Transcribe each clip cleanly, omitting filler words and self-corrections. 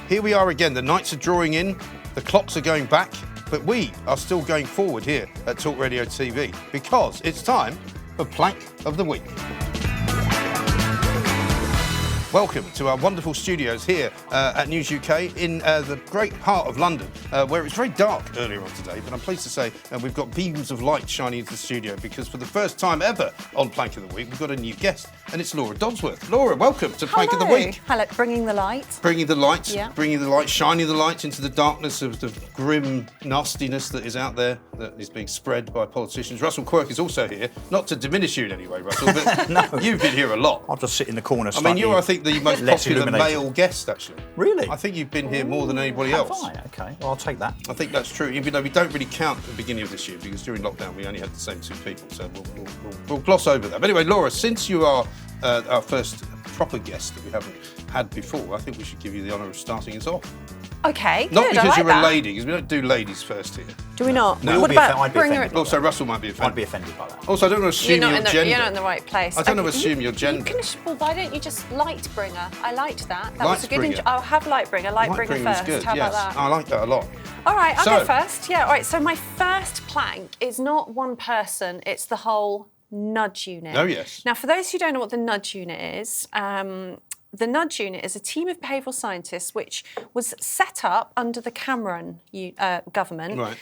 Here we are again. The nights are drawing in, the clocks are going back, but we are still going forward here at Talk Radio TV because it's time for Plank of the Week. Welcome to our wonderful studios here at News UK in the great heart of London, where it was very dark earlier on today, but I'm pleased to say we've got beams of light shining into the studio because for the first time ever on Plank of the Week, we've got a new guest, and it's Laura Dodsworth. Laura, welcome to Plank of the Week. Hello, bringing the light. Bringing the light, shining the light into the darkness of the grim nastiness that is out there, that is being spread by politicians. Russell Quirk is also here, not to diminish you in any way, Russell, but No. You've been here a lot. I'll just sit in the corner. I mean, I think, the most popular male guest, actually. Really? I think you've been here more than anybody else. Have I? Okay, well, I'll take that. I think that's true, even though we don't really count at the beginning of this year, because during lockdown we only had the same two people, so we'll gloss over that. But anyway, Laura, since you are our first proper guest that we haven't had before, I think we should give you the honour of starting us off. Okay, Not good, because I like you're that. a lady, because we don't do ladies first here. Do we not? No. What about I'd be bring her? offended. Also, Russell might be offended. I'd be offended by that. Also, I don't want to assume your gender. You're not in the right place. I don't want to assume your gender. Well, why don't you just Lightbringer? I liked that. That was a Lightbringer. good. I'll have Lightbringer. Lightbringer was first. good, How yes. about that? I like that a lot. All right, I'll So- go first. Yeah. All right. So my first plank is not one person. It's the whole nudge unit. Oh, yes. Now, for those who don't know what the nudge unit is, the nudge unit is a team of behavioural scientists which was set up under the Cameron government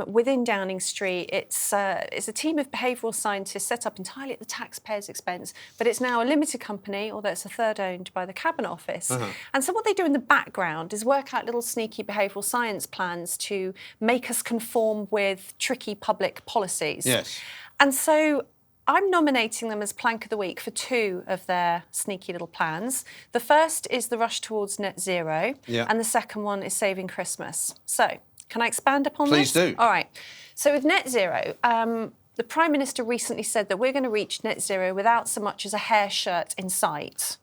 within Downing Street. It's a team of behavioural scientists set up entirely at the taxpayers' expense, but it's now a limited company, although it's a third owned by the Cabinet Office. And so what they do in the background is work out little sneaky behavioural science plans to make us conform with tricky public policies. Yes. And so I'm nominating them as Plank of the Week for two of their sneaky little plans. The first is the rush towards net zero, and the second one is saving Christmas. So, can I expand upon this? Please do. All right. So with net zero, the Prime Minister recently said that we're going to reach net zero without so much as a hair shirt in sight.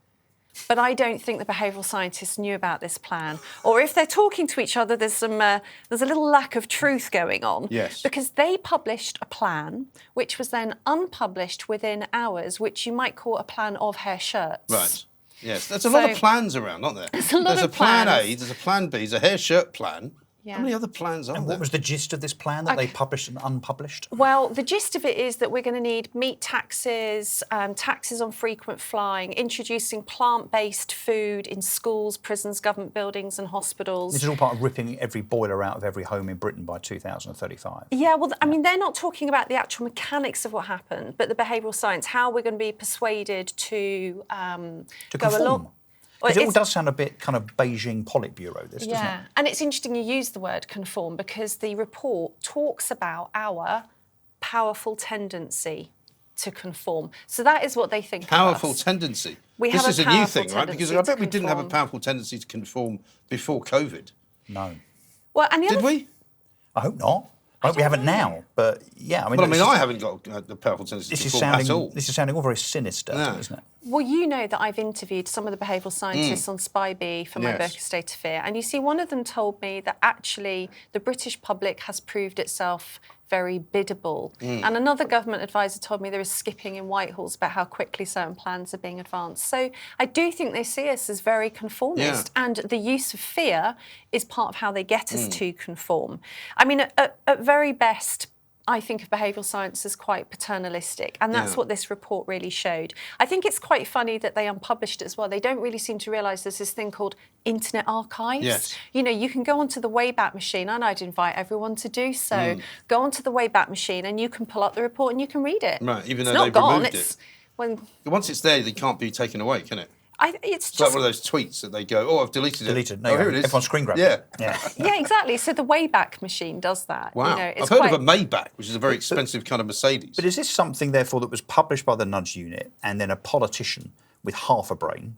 But I don't think the behavioural scientists knew about this plan. Or if they're talking to each other, there's a little lack of truth going on. Yes. Because they published a plan, which was then unpublished within hours, which you might call a plan of hair shirts. Right. Yes. There's a lot of plans around, aren't there? There's a lot of plan plans. A, there's a plan B, there's a hair shirt plan. Yeah. How many other plans are there? What was the gist of this plan that they published and unpublished? Well, the gist of it is that we're going to need meat taxes, taxes on frequent flying, introducing plant-based food in schools, prisons, government buildings and hospitals. This is all part of ripping every boiler out of every home in Britain by 2035. Yeah, well, I mean, they're not talking about the actual mechanics of what happened, but the behavioural science, how we're going to be persuaded to go conform. along. Because it all does sound a bit kind of Beijing Politburo, this, doesn't it? And it's interesting you use the word conform because the report talks about our powerful tendency to conform. So that is what they think Powerful of us. tendency. We This have is a a new powerful thing, right? Because tendency I bet to we didn't have a conform. powerful tendency to conform before COVID. No. Well, and the Did other we? I hope not. I hope we haven't now, but yeah. I mean, Well, I mean, this I is- haven't got the powerful tendency to This is conform at all. sounding. This is sounding all very sinister, isn't it? Well, you know that I've interviewed some of the behavioural scientists on Spy B for my book, A State of Fear. And you see, one of them told me that actually the British public has proved itself very biddable. And another government advisor told me there is skipping in Whitehall about how quickly certain plans are being advanced. So I do think they see us as very conformist. And the use of fear is part of how they get us to conform. I mean, at very best, I think of behavioural science as quite paternalistic, and that's what this report really showed. I think it's quite funny that they unpublished it as well. They don't really seem to realise there's this thing called Internet Archives. Yes. You know, you can go onto the Wayback Machine, and I'd invite everyone to do so. Go onto the Wayback Machine and you can pull up the report and you can read it. Right, even it's though not they've gone. removed It's it. when Once it's there, they can't be taken away, can it? it's It's like just one of those tweets that they go, oh, I've deleted it. Deleted. No, Oh, here it is. Everyone's screen grabbing. Yeah. yeah, exactly. So the Wayback Machine does that. Wow. You know, it's I've heard quite... of a Maybach, which is a very expensive kind of Mercedes. But is this something, therefore, that was published by the Nudge Unit and then a politician with half a brain,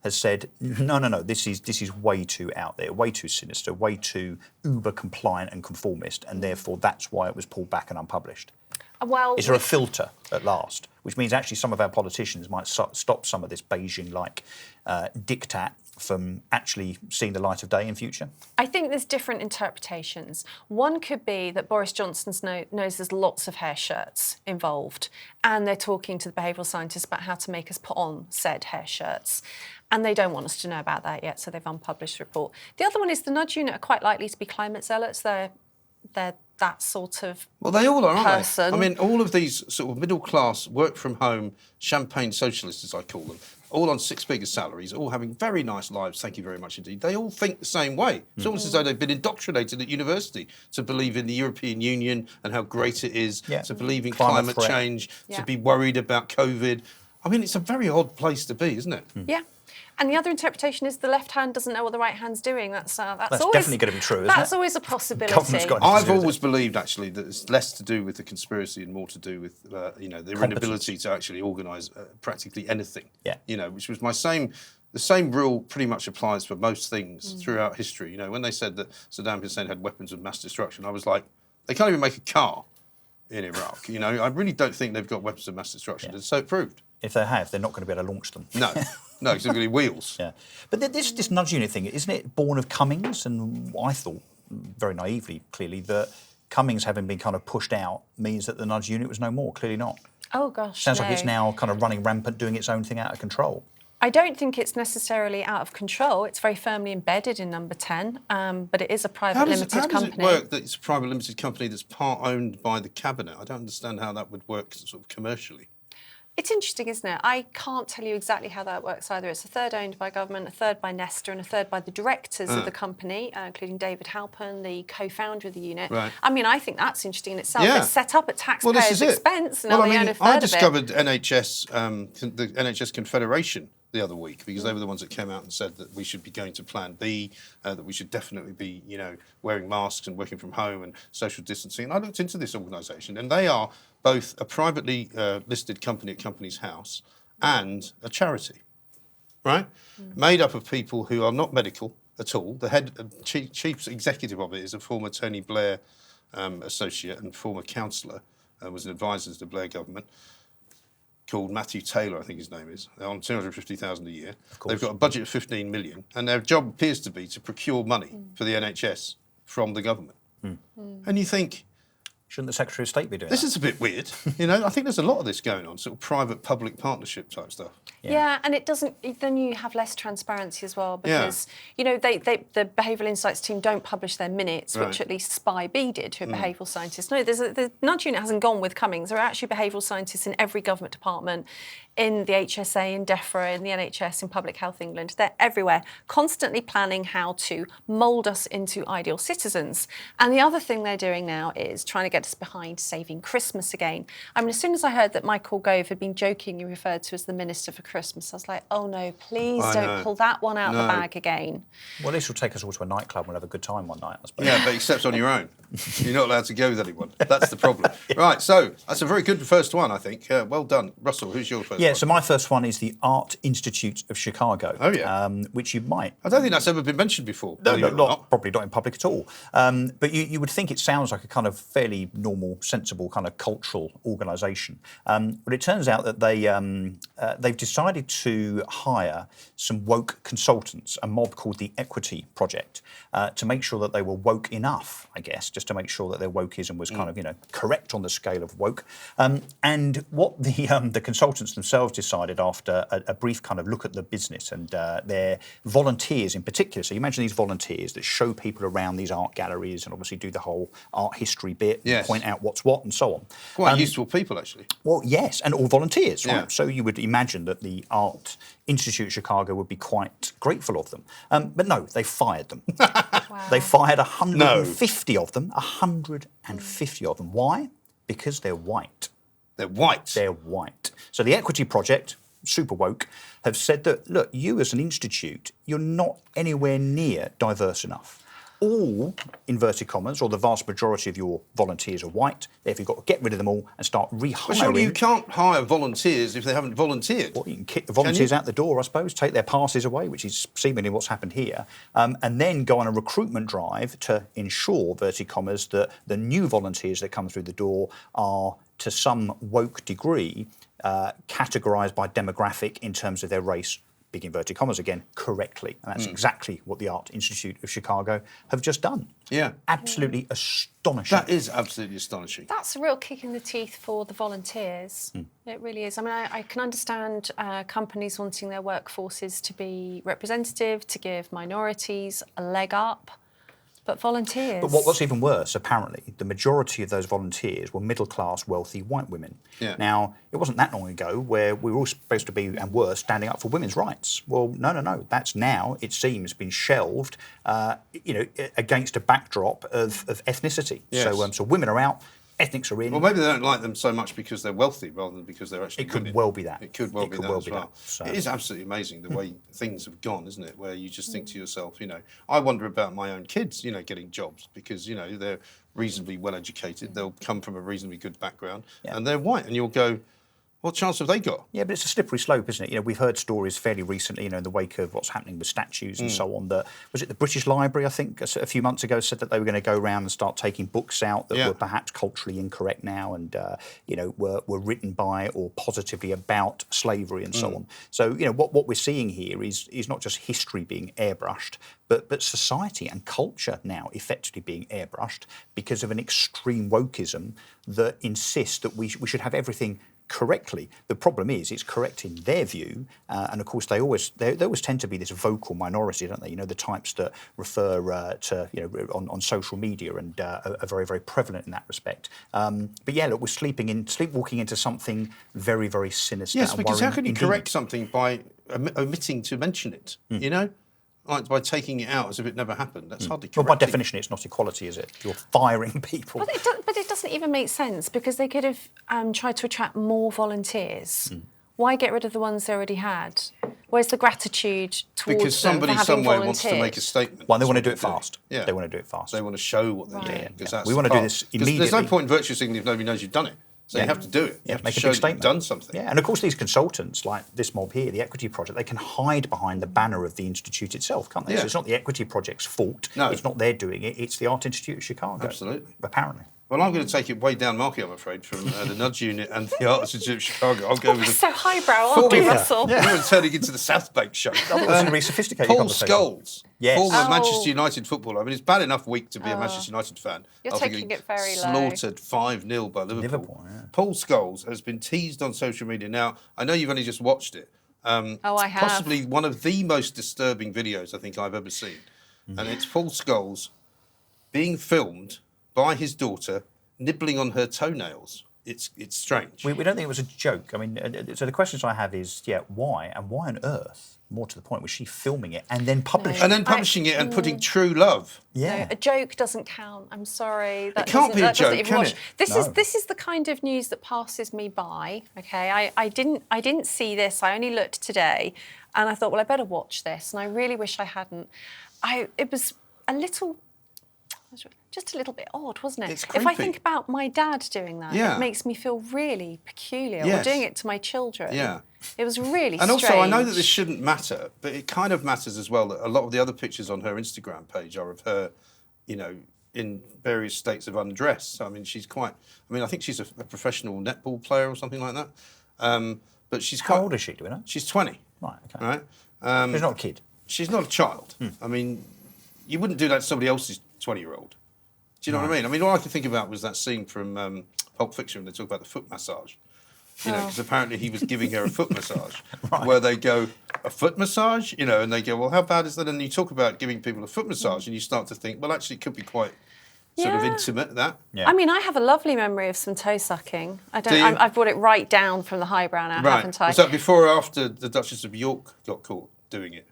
has said, no, this is way too out there, way too sinister, way too uber compliant and conformist, and therefore that's why it was pulled back and unpublished? Well, Is there a filter at last? Which means actually some of our politicians might stop some of this Beijing-like diktat from actually seeing the light of day in future? I think there's different interpretations. One could be that Boris Johnson knows there's lots of hair shirts involved, and they're talking to the behavioural scientists about how to make us put on said hair shirts. And they don't want us to know about that yet, so they've unpublished the report. The other one is the Nudge Unit are quite likely to be climate zealots. They're that sort of Well, they all are, aren't person. they? I mean, all of these sort of middle-class, work-from-home, champagne socialists, as I call them, all on six-figure salaries, all having very nice lives, thank you very much indeed. They all think the same way. It's almost as though they've been indoctrinated at university to believe in the European Union and how great it is, to believe in climate change, to be worried about COVID. I mean, it's a very odd place to be, isn't it? Yeah. And the other interpretation is the left hand doesn't know what the right hand's doing. That's always, definitely going to be true, isn't it? That's always a possibility. I've always believed, actually, that it's less to do with the conspiracy and more to do with, their inability to actually organise practically anything. Yeah. Which was the same rule pretty much applies for most things throughout history. When they said that Saddam Hussein had weapons of mass destruction, I was like, they can't even make a car in Iraq. I really don't think they've got weapons of mass destruction. And so it proved. If they have, they're not going to be able to launch them. No, because they're going to be wheels. Yeah. But this Nudge Unit thing, isn't it born of Cummings? And I thought, very naively, clearly, that Cummings having been kind of pushed out means that the Nudge Unit was no more. Clearly not. Oh, gosh, Sounds like it's now kind of running rampant, doing its own thing out of control. I don't think it's necessarily out of control. It's very firmly embedded in Number 10, but it is a private limited company. How does it work that it's a private limited company that's part owned by the cabinet? I don't understand how that would work sort of commercially. It's interesting, isn't it? I can't tell you exactly how that works either. It's a third owned by government, a third by Nesta, and a third by the directors of the company, including David Halpern, the co-founder of the unit. Right. I mean, I think that's interesting in itself. It's set up at taxpayers' expense, and they own a third I of discovered NHS, the NHS Confederation the other week, because they were the ones that came out and said that we should be going to Plan B, that we should definitely be, wearing masks and working from home and social distancing. And I looked into this organisation, and they are both a privately listed company at Companies House and a charity, right? Made up of people who are not medical at all. The chief executive of it is a former Tony Blair associate and former councillor, was an advisor to the Blair government, called Matthew Taylor, I think his name is. They're on $250,000 a year. They've got a budget of 15 million, and their job appears to be to procure money for the NHS from the government. And you think, shouldn't the Secretary of State be doing this that? is a bit weird. I think there's a lot of this going on, sort of private-public partnership type stuff. Yeah, and it doesn't. Then you have less transparency as well because the behavioural insights team don't publish their minutes, which at least Spy B did, who are behavioural scientists. No, the Nudge Unit hasn't gone with Cummings. There are actually behavioural scientists in every government department, in the HSA, in DEFRA, in the NHS, in Public Health England. They're everywhere, constantly planning how to mould us into ideal citizens. And the other thing they're doing now is trying to get us behind saving Christmas again. I mean, as soon as I heard that Michael Gove had been jokingly referred to as the Minister for Christmas, I was like, oh no, please don't pull that one out of the bag again. Well, this will take us all to a nightclub and we'll have a good time one night, I suppose. Yeah, but except on your own. You're not allowed to go with anyone. That's the problem. Right, so that's a very good first one, I think. Well done. Russell, who's your first one? Yeah, so my first one is the Art Institute of Chicago. Oh, yeah. Which you might... I don't think that's ever been mentioned before. No, probably not in public at all. But you would think it sounds like a kind of fairly normal, sensible kind of cultural organisation. But it turns out that they've decided to hire some woke consultants, a mob called the Equity Project, to make sure that they were woke enough, I guess, just to make sure that their wokeism was kind of, correct on the scale of woke. And what the consultants themselves decided after a brief kind of look at the business and their volunteers in particular. So you imagine these volunteers that show people around these art galleries and obviously do the whole art history bit, point out what's what and so on. Quite useful people, actually. Well, yes, and all volunteers, right? So you would imagine that the Art Institute of Chicago would be quite grateful of them. But no, they fired them. Wow. They fired 150 of them, 150 of them. Why? Because they're white. They're white? They're white. So the Equity Project, super woke, have said that, look, you as an institute, you're not anywhere near diverse enough. All, inverted commas, or the vast majority of your volunteers are white. Therefore, you've got to get rid of them all and start rehiring. Well, surely you can't hire volunteers if they haven't volunteered. Well, you can kick the volunteers out the door, I suppose, take their passes away, which is seemingly what's happened here, and then go on a recruitment drive to ensure, inverted commas, that the new volunteers that come through the door are, to some woke degree, categorised by demographic in terms of their race, big inverted commas again, correctly. And that's exactly what the Art Institute of Chicago have just done. Yeah. Absolutely astonishing. That is absolutely astonishing. That's a real kick in the teeth for the volunteers. It really is. I mean, I can understand companies wanting their workforces to be representative, to give minorities a leg up. But volunteers... But what's even worse, apparently, the majority of those volunteers were middle-class, wealthy white women. Yeah. Now, it wasn't that long ago where we were all supposed to be, and were, standing up for women's rights. Well, no. That's now, it seems, been shelved, against a backdrop of ethnicity. Yes. So women are out, ethnics are in. Well, maybe they don't like them so much because they're wealthy rather than because they're actually It could women. well be that. It could well be that as well. So. It is absolutely amazing the way things have gone, isn't it? Where you just think to yourself, I wonder about my own kids, getting jobs because, they're reasonably well educated. They'll come from a reasonably good background and they're white. And you'll go, what chance have they got? Yeah, but it's a slippery slope, isn't it? We've heard stories fairly recently, in the wake of what's happening with statues and so on. That was it. The British Library, I think, a few months ago, said that they were going to go around and start taking books out that were perhaps culturally incorrect now, and were written by or positively about slavery and so on. So what we're seeing here is not just history being airbrushed, but society and culture now effectively being airbrushed because of an extreme wokeism that insists that we should have everything correctly. The problem is it's correct in their view, and of course they always tend to be this vocal minority, don't they? The types that refer to on social media and are very, very prevalent in that respect. But yeah, look, we're sleepwalking into something very, very sinister. Yes, and because how can you indeed. correct something by omitting to mention it? Like by taking it out as if it never happened. That's hardly correct. Well, by definition, it's not equality, is it? You're firing people. But it doesn't even make sense because they could have tried to attract more volunteers. Why get rid of the ones they already had? Where's the gratitude towards because somebody them for having somewhere volunteered? wants to make a statement. Well, they want to do it fast. Yeah. They want to do it fast. They want to show what they're doing. That's We want to do this immediately. There's no point in virtue signaling if nobody knows you've done it. So you have to do it. You have make to a show big that statement. you've done something. Yeah, and of course these consultants, like this mob here, the Equity Project, they can hide behind the banner of the Institute itself, can't they? Yeah. So it's not the Equity Project's fault. No. It's not they're doing it. It's the Art Institute of Chicago. Absolutely. Apparently. Well, I'm going to take it way down market, I'm afraid, from the Nudge Unit and the Art Institute of Chicago. I'll go with We're the... so highbrow, aren't we, Russell? We're turning into the South Bank show. I thought it was going to be a sophisticated Paul conversation. Scholes, Yes. former Manchester United footballer. I mean, it's bad enough week to be a Manchester United fan. You're after taking getting it very low. slaughtered 5-0 by Liverpool. yeah. Paul Scholes has been teased on social media. Now, I know you've only just watched it. I have. Possibly one of the most disturbing videos I think I've ever seen. And it's Paul Scholes being filmed by his daughter nibbling on her toenails. It's strange. We don't think it was a joke. I mean, so the questions I have is, why? And why on earth, more to the point, was she filming it and then publishing it? And then publishing it and putting true love. Yeah. No, a joke doesn't count. I'm sorry. That can't be a that doesn't joke, even can wash. it? This is the kind of news that passes me by. Okay, I didn't see this. I only looked today, and I thought, well, I better watch this. And I really wish I hadn't. It was just a little bit odd, wasn't it? It's If I creepy. think about my dad doing that, Yeah. it makes me feel really peculiar. Yes. Or doing it to my children. Yeah. It was really And strange. also, I know that this shouldn't matter, but it kind of matters as well that a lot of the other pictures on her Instagram page are of her, in various states of undress. I mean, I think she's a professional netball player or something like that. But she's How old is she, do we know? She's 20. Right, okay. Right? She's not a kid. She's not a child. I mean, you wouldn't do that to somebody else's 20-year-old. Do you know what I mean? I mean, all I could think about was that scene from Pulp Fiction when they talk about the foot massage. Because apparently he was giving her a foot massage, where they go, a foot massage? And they go, well, how bad is that? And you talk about giving people a foot massage, and you start to think, well, actually, it could be quite sort of intimate, that. Yeah. I mean, I have a lovely memory of some toe sucking. Do you? I've brought it right down from the highbrow now, haven't I? Was that before or after the Duchess of York got caught doing it?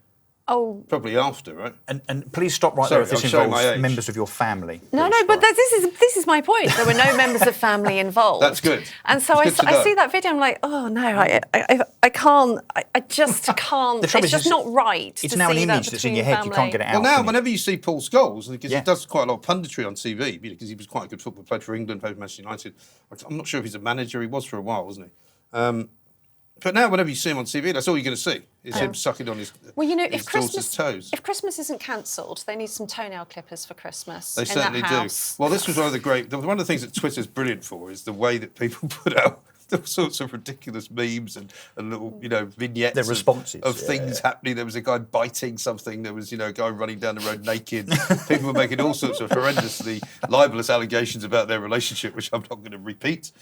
Oh. Probably after, right? And please stop right Sorry, there if this I'm showing my involves age. members of your family. No, Please, but sorry. this is my point. There were no members of family involved. That's good. And so It's good to I know. see that video, I'm like, oh no, I can't, I just can't. The trouble It's is, just not right. It's to now an see that image that's in between your head. You can't family. get it out. Well, now, can you? whenever you see Paul Scholes, because Yeah. he does quite a lot of punditry on TV, because he was quite a good footballer, played for England, played for Manchester United. I'm not sure if he's a manager. He was for a while, wasn't he? But now, whenever you see him on TV, that's all you're going to see is him sucking on his, Well, his daughter's toes. If Christmas isn't cancelled, they need some toenail clippers for Christmas. They in certainly that do. house. Well, this was one of the things that Twitter's brilliant for is the way that people put out all sorts of ridiculous memes and little, vignettes. Their responses of things happening. There was a guy biting something. There was, a guy running down the road naked. People were making all sorts of horrendously libelous allegations about their relationship, which I'm not going to repeat.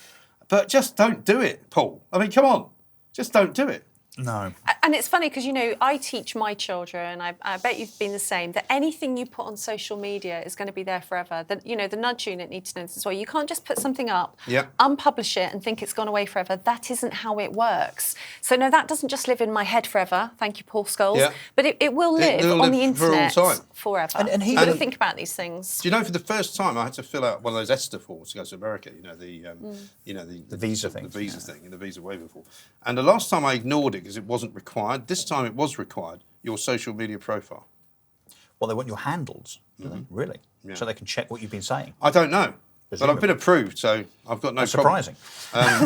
But just don't do it, Paul. I mean, come on. Just don't do it. No. And it's funny because, I teach my children, I bet you've been the same, that anything you put on social media is going to be there forever. The nudge unit needs to know this as well. You can't just put something up, unpublish it and think it's gone away forever. That isn't how it works. So, no, that doesn't just live in my head forever. Thank you, Paul Scholes. But it will live on the internet forever. And you've got to think about these things. Do you know, for the first time, I had to fill out one of those ESTA forms to go to America, the visa thing. The visa thing, and the visa waiver form. And the last time I ignored it, because it wasn't required. This time it was required, your social media profile. Well, they want your handles, do they? Really? Yeah. So they can check what you've been saying? I don't know. Presumably. But I've been approved, so I've got no problem. Surprising.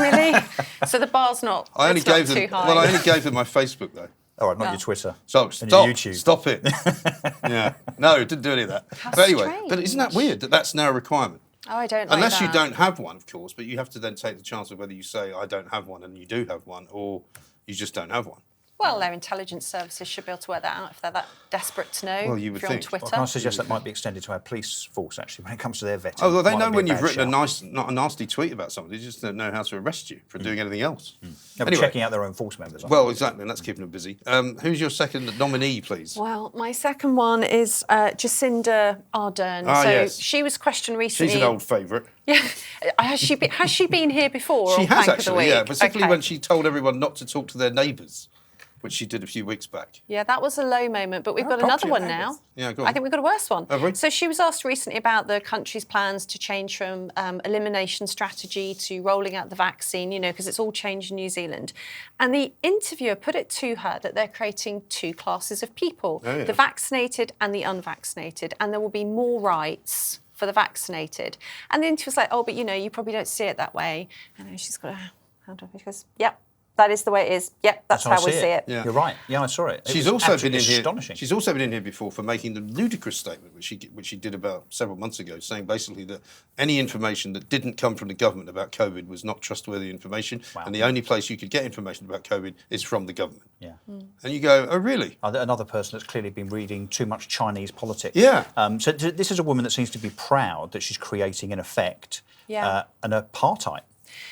Really? So the bar's not, I only gave them, too high? Well, I only gave them my Facebook, though. All right, not your Twitter. So and stop, your YouTube. Stop it. Yeah. No, it didn't do any of that. How but anyway, strange. But isn't that weird that that's now a requirement? Oh, I don't like Unless that. you don't have one, of course, but you have to then take the chance of whether you say, I don't have one, and you do have one, or you just don't have one. Well, their intelligence services should be able to work that out if they're that desperate to know. Well, you would if you're think. on Twitter. Well, can I suggest that might be extended to our police force, actually, when it comes to their vetting? Oh, well, they know when you've written written not a nasty tweet about somebody, they just don't know how to arrest you for doing anything else. Anyway, checking out their own force members. Well, exactly, and that's keeping them busy. Who's your second nominee, please? Well, my second one is Jacinda Ardern. Yes. She was questioned recently. She's an old favourite. Yeah, has she been here before? She on has Plank of the actually, Week? particularly when she told everyone not to talk to their neighbours, which she did a few weeks back. Yeah, that was a low moment, but we've got another one now. Yeah, go on. I think we've got a worse one. Have we? So she was asked recently about the country's plans to change from elimination strategy to rolling out the vaccine, because it's all changed in New Zealand. And the interviewer put it to her that they're creating two classes of people, the vaccinated and the unvaccinated, and there will be more rights for the vaccinated. And the interviewer's like, oh, but you probably don't see it that way. And then she's got a hand up. She goes, yep. That is the way it is. Yep, that's how we see it. Yeah. You're right. Yeah, I saw it. She's also been in here. Astonishing. She's also been in here before for making the ludicrous statement, which she did about several months ago, saying basically that any information that didn't come from the government about COVID was not trustworthy information, and the only place you could get information about COVID is from the government. Yeah. And you go, oh really? Another person that's clearly been reading too much Chinese politics. Yeah. So this is a woman that seems to be proud that she's creating, in effect, an apartheid.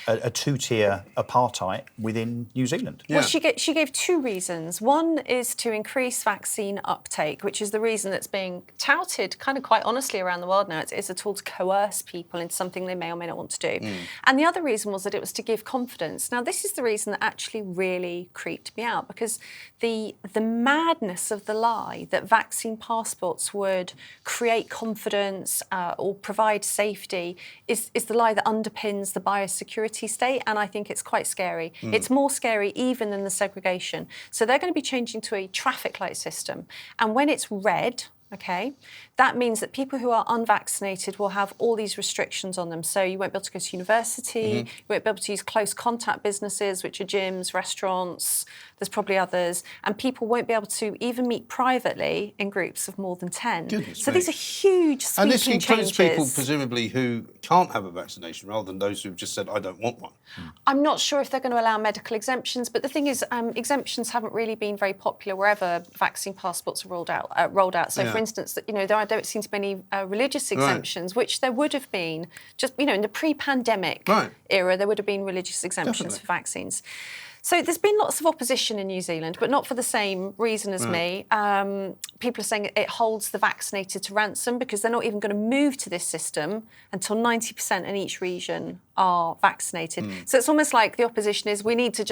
A two-tier apartheid within New Zealand. Well, she gave two reasons. One is to increase vaccine uptake, which is the reason that's being touted kind of quite honestly around the world now. It's a tool to coerce people into something they may or may not want to do. And the other reason was that it was to give confidence. Now, this is the reason that actually really creeped me out, because the madness of the lie that vaccine passports would create confidence or provide safety is the lie that underpins the biosecurity state, and I think it's quite scary. It's more scary even than the segregation. So they're going to be changing to a traffic light system, and when it's red, that means that people who are unvaccinated will have all these restrictions on them. So you won't be able to go to university, you won't be able to use close contact businesses, which are gyms, restaurants, there's probably others, and people won't be able to even meet privately in groups of more than 10. So these are huge sweeping And this includes changes. people, presumably, who can't have a vaccination, rather than those who've just said, I don't want one. I'm not sure if they're going to allow medical exemptions, but the thing is, exemptions haven't really been very popular wherever vaccine passports are rolled out. So, for instance, there don't seem to be any religious exemptions, which there would have been just, in the pre-pandemic era, there would have been religious exemptions for vaccines. So there's been lots of opposition in New Zealand, but not for the same reason as me. People are saying it holds the vaccinated to ransom because they're not even going to move to this system until 90% in each region are vaccinated. So it's almost like the opposition is, we need to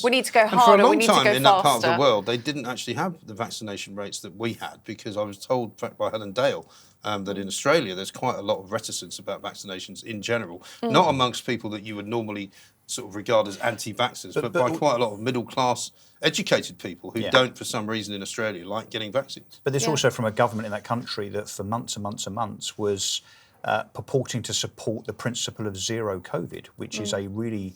we need to go harder, we need to go faster. And for a long time in that part of the world, they didn't actually have the vaccination rates that we had, because I was told by Helen Dale that in Australia there's quite a lot of reticence about vaccinations in general, not amongst people that you would normally sort of regard as anti-vaxxers, but by quite a lot of middle-class educated people who don't, for some reason in Australia, like getting vaccines. But there's also from a government in that country that for months and months and months was purporting to support the principle of zero COVID, which is a really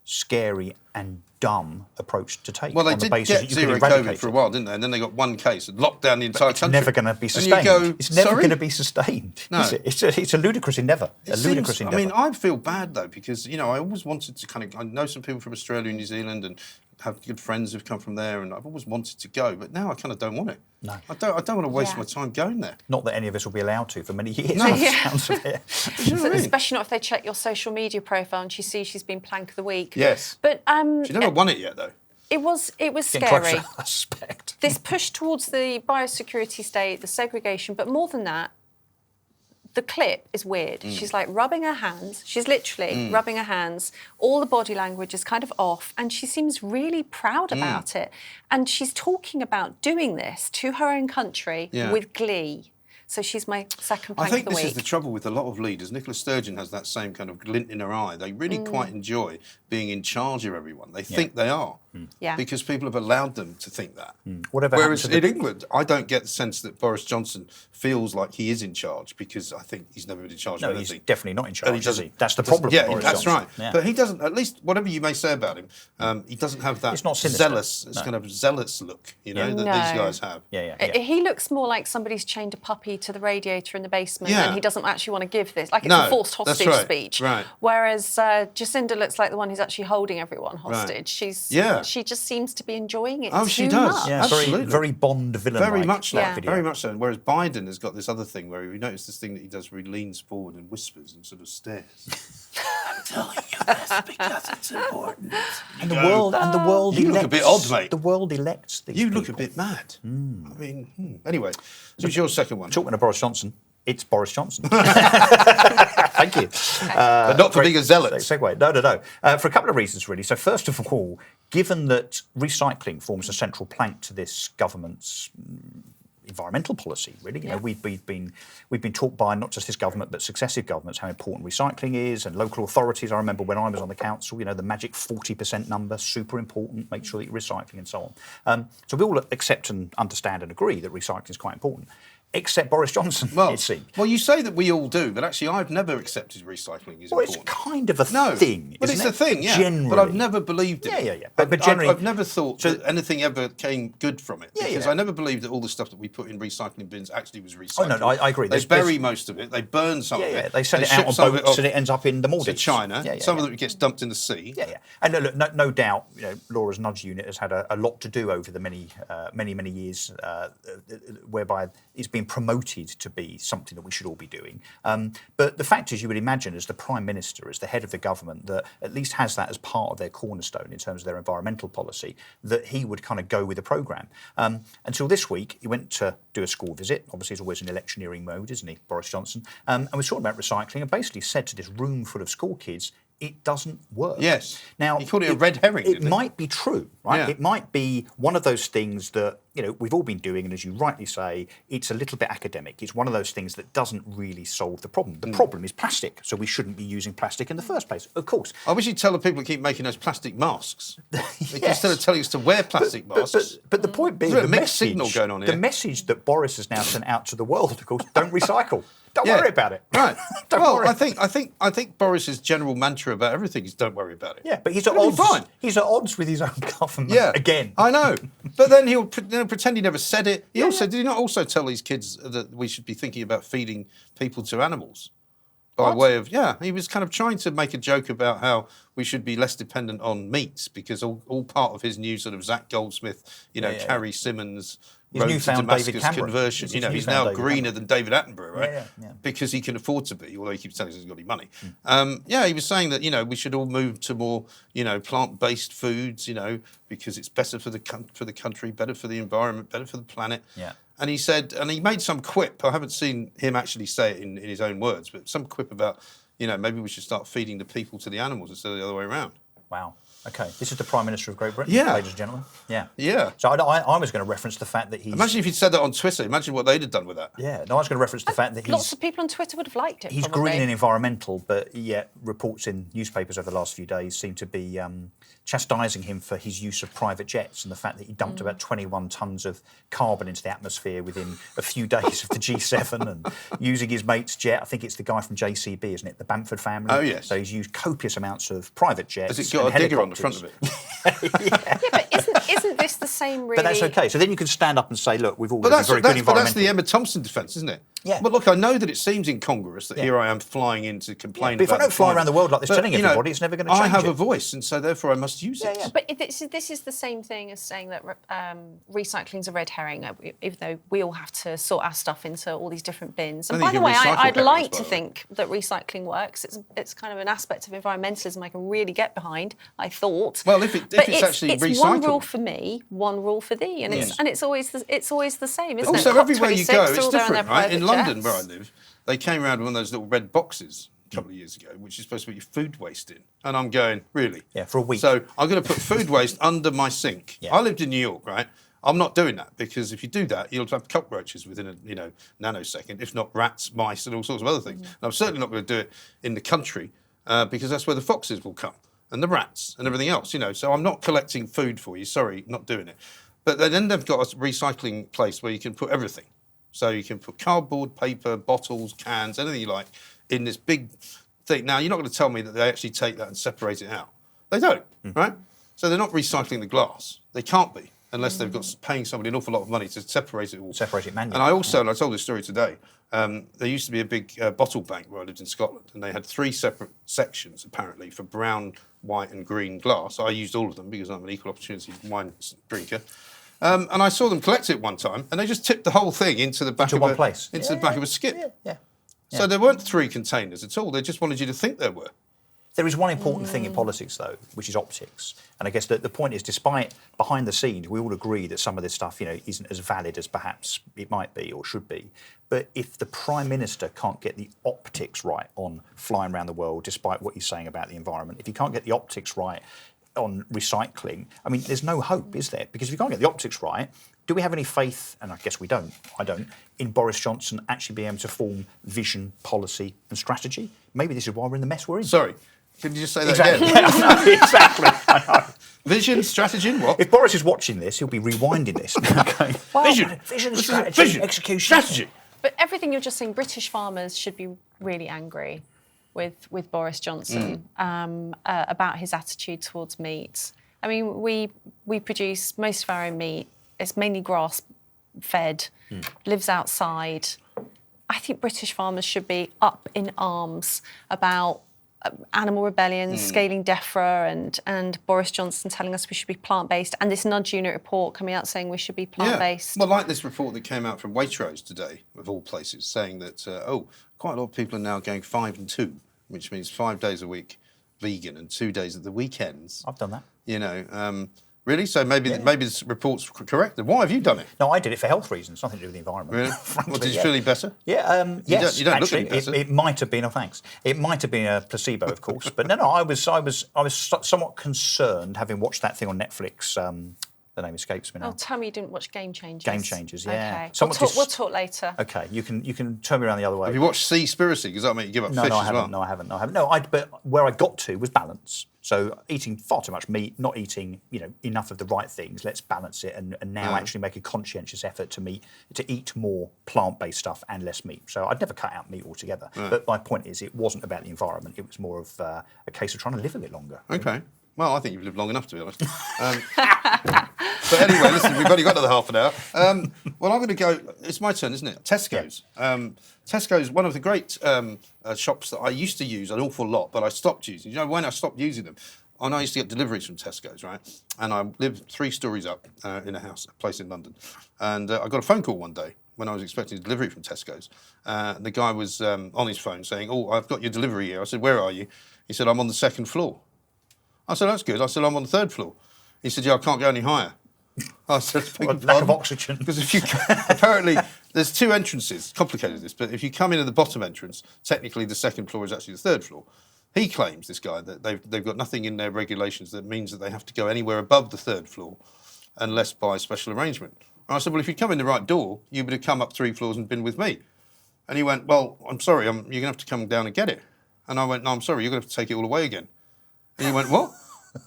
scary and dumb approach to take. Well, they on the did basis get that you zero could eradicate COVID for a it. while, didn't they? And then they got one case and locked down the entire It's country. never going to be And sustained. you go, It's never sorry? going to be sustained, No. is it? It's a ludicrous endeavour. Ludicrous endeavour. I mean, I feel bad though because I always wanted to I know some people from Australia and New Zealand and have good friends who've come from there, and I've always wanted to go, but now I kind of don't want it. No. I don't want to waste my time going there. Not that any of us will be allowed to for many years. No. by the sounds of it. You know what I mean? Especially not if they check your social media profile and she sees she's been plank of the week. Yes. But She never won it yet though. it was Getting scary. closer, I suspect. This push towards the biosecurity state, the segregation, but more than that, the clip is weird. She's like rubbing her hands. She's literally rubbing her hands. All the body language is kind of off, and she seems really proud about it. And she's talking about doing this to her own country with glee. So she's my second plank I think of the this week. is the trouble with a lot of leaders. Nicola Sturgeon has that same kind of glint in her eye. They really quite enjoy being in charge of everyone. They think they are. Yeah. Because people have allowed them to think that. Whatever Whereas happened to in England, I don't get the sense that Boris Johnson feels like he is in charge because I think he's never been in charge No, of he's anything. definitely not in And charge, he is doesn't- he? That's the he doesn't- problem Yeah, with Boris that's Johnson. right. Yeah. But he doesn't, at least whatever you may say about him, he doesn't have that It's not sinister. zealous, No. kind of zealous look, that No. these guys have. Yeah. He looks more like somebody's chained a puppy to the radiator in the basement Yeah. and he doesn't actually want to give this. Like it's No, a forced that's hostage right, speech. right. Whereas Jacinda looks like the one who's actually holding everyone hostage. She just seems to be enjoying it Oh, too she does. much. Yeah, Absolutely. very Bond villain. Very much so. Yeah. Very much so. And whereas Biden has got this other thing where we notice this thing that he does where he leans forward and whispers and sort of stares. I'm telling you this because it's important. And the world You elects. look a bit odd, mate. The world elects these You look a people. bit mad. I mean, anyway, who's your second one? Talking to Boris Johnson, it's Boris Johnson. Thank you. But not for being a zealot. Segue. No. For a couple of reasons, really. So first of all, given that recycling forms a central plank to this government's environmental policy, really. We've been taught by not just this government but successive governments how important recycling is, and local authorities. I remember when I was on the council, the magic 40% number, super important. Make sure that you're recycling and so on. So we all accept and understand and agree that recycling is quite important. Except Boris Johnson, it seems. Well, you say that we all do, but actually I've never accepted recycling is important. It's kind of a No, thing, but isn't it's it? a thing, yeah. Generally. But I've never believed it. Yeah. But generally, I've never thought that anything ever came good from it. Because I never believed that all the stuff that we put in recycling bins actually was recycled. Oh, no, I agree. They bury most of it. They burn some of it. They send it out ship on some of boats off and it ends up in the Maldives. to China. Some of it gets dumped in the sea. Yeah. And look, no doubt, Laura's Nudge Unit has had a lot to do over the many years, whereby it's been promoted to be something that we should all be doing. But the fact is, you would imagine, as the Prime Minister, as the head of the government, that at least has that as part of their cornerstone in terms of their environmental policy, that he would kind of go with the programme. Until this week, he went to do a school visit. Obviously, he's always in electioneering mode, isn't he, Boris Johnson? And was talking about recycling and basically said to this room full of school kids, it doesn't work. Yes. Now, he called it a red herring. It might be true, right? Yeah. It might be one of those things that we've all been doing, and as you rightly say, it's a little bit academic. It's one of those things that doesn't really solve the problem. The problem is plastic, so we shouldn't be using plastic in the first place. Of course. I wish you'd tell the people that keep making those plastic masks. Instead of telling us to wear plastic masks. But the point being, There's a the mixed message, signal going on the here. message that Boris has now sent out to the world, of course, don't recycle. Don't worry about it. Right. Don't well, worry. I think Boris's general mantra about everything is don't worry about it. Yeah, but he's at It'll be odds. fine. He's at odds with his own government. Yeah, again. I know. But then he'll pretend he never said it. He did he not also tell these kids that we should be thinking about feeding people to animals? By way of, he was kind of trying to make a joke about how we should be less dependent on meats because all part of his new sort of Zach Goldsmith, Carrie Simmons His road to newfound Damascus David Cameron. conversion. His He's newfound now David greener Cameron. than David Attenborough, right? Yeah. Because he can afford to be, although he keeps telling us he's got any money. He was saying that, we should all move to more, plant-based foods, because it's better for the country, better for the environment, better for the planet. Yeah. And he said, and he made some quip, I haven't seen him actually say it in his own words, but some quip about, maybe we should start feeding the people to the animals instead of the other way around. Wow. Okay. This is the Prime Minister of Great Britain, Yeah. ladies and gentlemen. Yeah. Yeah. So I was going to reference the fact that he's... Imagine if he'd said that on Twitter. Imagine what they'd have done with that. Yeah. No, I was going to reference the fact that Lots of people on Twitter would have liked it. he's probably. green and environmental, but yet reports in newspapers over the last few days seem to be chastising him for his use of private jets and the fact that he dumped about 21 tonnes of carbon into the atmosphere within a few days of the G7 and using his mate's jet. I think it's the guy from JCB, isn't it? The Bamford family. Oh, yes. So he's used copious amounts of private jets. Has it got a digger on the front of it? Yeah, but isn't this the same really? But that's okay. So then you can stand up and say, look, we've always been very good environmentally. But that's the Emma Thompson defence, isn't it? Yeah. But look, I know that it seems incongruous that here I am flying in to complain but if I about don't fly around the world like this telling everybody, it's never going to change I have a voice, and so therefore I must use it. Yeah. But this is the same thing as saying that recycling's a red herring, even though we all have to sort our stuff into all these different bins. And by the way, I'd like to think that recycling works. It's kind of an aspect of environmentalism I can really get behind, I thought. Well, if it's actually it's recyclable. one rule for me, one rule for thee, and it's always the same, isn't it? Also, everywhere you go, it's all there on their different, right? In private London, jets. where I live, they came around with one of those little red boxes a couple of years ago, which is supposed to put your food waste in. And I'm going, really? Yeah, for a week. So I'm going to put food waste under my sink. Yeah. I lived in New York, right? I'm not doing that because if you do that, you'll have cockroaches within a nanosecond, if not rats, mice, and all sorts of other things. And I'm certainly not going to do it in the country because that's where the foxes will come and the rats and everything else. So I'm not collecting food for you. Sorry, not doing it. But then they've got a recycling place where you can put everything. So you can put cardboard, paper, bottles, cans, anything you like in this big thing. Now, you're not going to tell me that they actually take that and separate it out. They don't, right? So they're not recycling the glass. They can't be unless they've got paying somebody an awful lot of money to separate it all. Separate it manually. And I told this story today, there used to be a big bottle bank where I lived in Scotland, and they had 3 separate sections, apparently, for brown, white and green glass. I used all of them because I'm an equal opportunity wine drinker. And I saw them collect it one time, and they just tipped the whole thing into the back of one place. the back of a skip. Yeah. So there weren't 3 containers at all. They just wanted you to think there were. There is one important thing in politics, though, which is optics. And I guess the point is, despite behind the scenes, we all agree that some of this stuff, isn't as valid as perhaps it might be or should be. But if the Prime Minister can't get the optics right on flying around the world, despite what he's saying about the environment, if he can't get the optics right on recycling, I mean, there's no hope, is there? Because if you can't get the optics right, do we have any faith, and I guess we don't, I don't, in Boris Johnson actually being able to form vision, policy and strategy? Maybe this is why we're in the mess we're in. Sorry, can you just say that Exactly. again? Yeah, I know, exactly. I know. Vision, strategy, and what? If Boris is watching this, he'll be rewinding this. Okay. Vision, strategy, execution. Strategy. But everything you're just saying, British farmers should be really angry with Boris Johnson about his attitude towards meat. I mean, we produce most of our own meat. It's mainly grass-fed, lives outside. I think British farmers should be up in arms about animal rebellion, scaling DEFRA, and Boris Johnson telling us we should be plant-based, and this Nudge Unit report coming out saying we should be plant-based. Yeah. Well, like this report that came out from Waitrose today, of all places, saying that, quite a lot of people are now going 5 and 2, which means 5 days a week vegan and 2 days at the weekends. I've done that. Really? So maybe this report's correct. Why have you done it? No, I did it for health reasons, nothing to do with the environment. Really? Frankly, Did you feel any better? Yeah, yes. You don't actually, look any better. it might have been. Oh, thanks. It might have been a placebo, of course, but no. I was somewhat concerned, having watched that thing on Netflix. The name escapes me now. Oh, tell me you didn't watch Game Changers. Game Changers, yeah. Okay. We'll talk later. Okay, you can turn me around the other way. Have you watched Seaspiracy? Because that make you give up fish as well. No, I haven't. But where I got to was balance. So eating far too much meat, not eating enough of the right things. Let's balance it, and now actually make a conscientious effort to eat more plant-based stuff and less meat. So I'd never cut out meat altogether. Right. But my point is, it wasn't about the environment. It was more of a case of trying to live a bit longer. Okay. Well, I think you've lived long enough, to be honest. But anyway, listen, we've only got another half an hour. Well, I'm going to go. It's my turn, isn't it? Tesco's. Yeah. Tesco's, one of the great shops that I used to use an awful lot, but I stopped using. When I stopped using them, I used to get deliveries from Tesco's, right? And I lived 3 stories up in a place in London. And I got a phone call one day when I was expecting a delivery from Tesco's. The guy was on his phone saying, I've got your delivery here. I said, where are you? He said, I'm on the 2nd floor. I said, that's good. I said, I'm on the 3rd floor. He said, yeah, I can't go any higher. I said, lack of oxygen. Because apparently there's 2 entrances, complicated this, but if you come in at the bottom entrance, technically the 2nd floor is actually the 3rd floor. He claims, this guy, that they've got nothing in their regulations that means that they have to go anywhere above the 3rd floor unless by special arrangement. And I said, well, if you'd come in the right door, you would have come up 3 floors and been with me. And he went, well, I'm sorry, you're going to have to come down and get it. And I went, no, I'm sorry, you're going to have to take it all away again. And he went, what?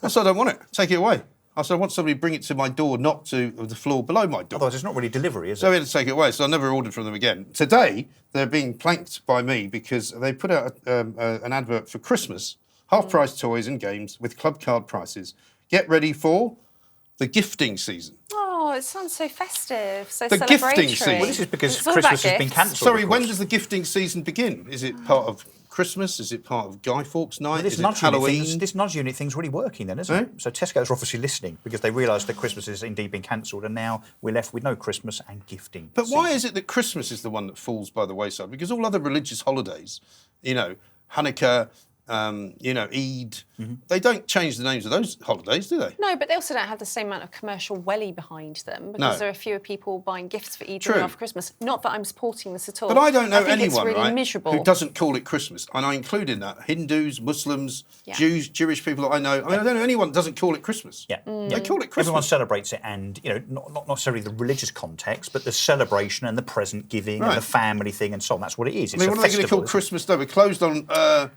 I said, I don't want it. Take it away. I said, I want somebody to bring it to my door, not to the floor below my door. Otherwise, it's not really delivery, is it? So we had to take it away. So I never ordered from them again. Today, they're being planked by me because they put out an advert for Christmas, half-price toys and games with club card prices. Get ready for the gifting season. Oh, it sounds so festive, so The celebratory. gifting season. Well, this is because It's all about Christmas has been gifts. cancelled. Sorry, of when course. does the gifting season begin? Is it part of Christmas? Is it part of Guy Fawkes Night? This Is it nudge unit Halloween? this nudge unit thing's really working then, isn't it? So Tesco's are obviously listening because they realise that Christmas has indeed been cancelled and now we're left with no Christmas and gifting. But why is it that Christmas is the one that falls by the wayside? Because all other religious holidays, Hanukkah, Eid, they don't change the names of those holidays, do they? No, but they also don't have the same amount of commercial welly behind them because No. there are fewer people buying gifts for Eid True. than after Christmas. Not that I'm supporting this at all. But I don't know think it's anyone, really right, miserable. who doesn't call it Christmas. And I include in that Hindus, Muslims, Yeah. Jews, Jewish people that I know. I mean, I don't know anyone that doesn't call it Christmas. Yeah. They call it Christmas. Everyone celebrates it, and not necessarily the religious context, but the celebration and the present giving Right. and the family thing and so on. That's what it is. It's I mean, a what are they going to festival, call isn't it? Christmas Day? We're closed on the